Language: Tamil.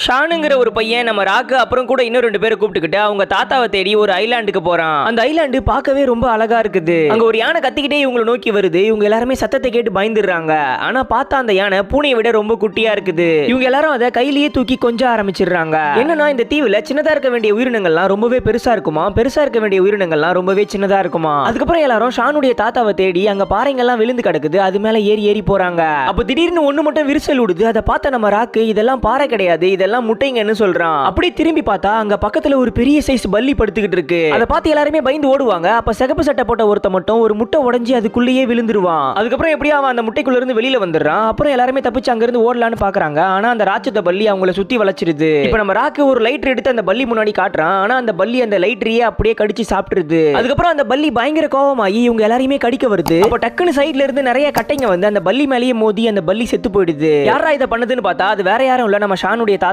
ஷானுங்கிற ஒரு பையன் நம்ம ராக்கு அப்புறம் கூட இன்னும் 2 பேரை கூப்பிட்டுக்கிட்டு அவங்க தாத்தாவை தேடி ஒரு ஐலாண்டுக்கு போறான். அந்த ஐலாண்டு பார்க்கவே ரொம்ப அழகா இருக்குது. அங்க ஒரு யானை கத்திக்கிட்டே இவங்களை நோக்கி வருது. இவங்க எல்லாருமே சத்தத்தை கேட்டு பயந்துடுறாங்க. ஆனா பார்த்தா அந்த யானை பூனையை விட ரொம்ப குட்டியா இருக்குது. இவங்க எல்லாரும் அதை கையிலேயே தூக்கி கொஞ்சம் ஆரம்பிச்சிடுறாங்க. என்னன்னா இந்த தீவுல சின்னதா இருக்க வேண்டிய உயிரினங்கள்லாம் ரொம்பவே பெருசா இருக்குமா, பெருசா இருக்க வேண்டிய உயிரினங்கள்லாம் ரொம்பவே சின்னதா இருக்குமா. அதுக்கப்புறம் எல்லாரும் ஷானுடைய தாத்தாவை தேடி அங்க பாறைங்கள்லாம் விழுந்து கிடக்குது. அது மேல ஏறி ஏறி போறாங்க. அப்ப திடீர்னு ஒண்ணு மட்டும் விரிசல் விடுது. அதை பார்த்த நம்ம ராக்கு இதெல்லாம் பாறை கிடையாது, இதெல்லாம் முட்டைங்கன்னு சொல்றான். அப்படி திரும்பி பார்த்தா அங்க பக்கத்துல ஒரு பெரிய சைஸ் பல்லி படுத்துக்கிட்டு இருக்கு. அதை பார்த்து எல்லாருமே பயந்து ஓடுவாங்க. அப்ப சிகப்பு சட்டை போட்ட ஒருத்த மட்டும் ஒரு முட்டை உடைஞ்சி அதுக்குள்ளேயே விழுந்துருவான். அதுக்கப்புறம் எப்படியா அவன் அந்த முட்டைக்குள்ள இருந்து வெளியில வந்துடுறான். அப்புறம் எல்லாருமே தப்பிச்சு அங்க இருந்து ஓடலான்னு பாக்குறாங்க. ஆனா அந்த ராட்சத பல்லி அவங்கள சுத்தி வளைச்சிருது. இப்ப நம்ம ராக்கு ஒரு லைட்டர் எடுத்து அந்த பல்லி முன்னாடி காட்டுறான். ஆனா அந்த பல்லி அந்த லைட்டரையே அப்படியே கடிச்சு சாப்பிட்டுருது. அதுக்கப்புறம் அந்த பல்லி பயங்கர கோவமாயி இவங்க எல்லாரையுமே கடிக்க வருது. அப்ப டக்குன்னு சைடுல இருந்து நிறைய கட்டைங்க வந்து அந்த பல்லி மேலேயே மோதி அந்த பல்லி செத்து போயிடுது. யாரா இதை பண்ணதுன்னு பார்த்தா அது வேற யாரும் இல்ல, நம்ம ஷானுடைய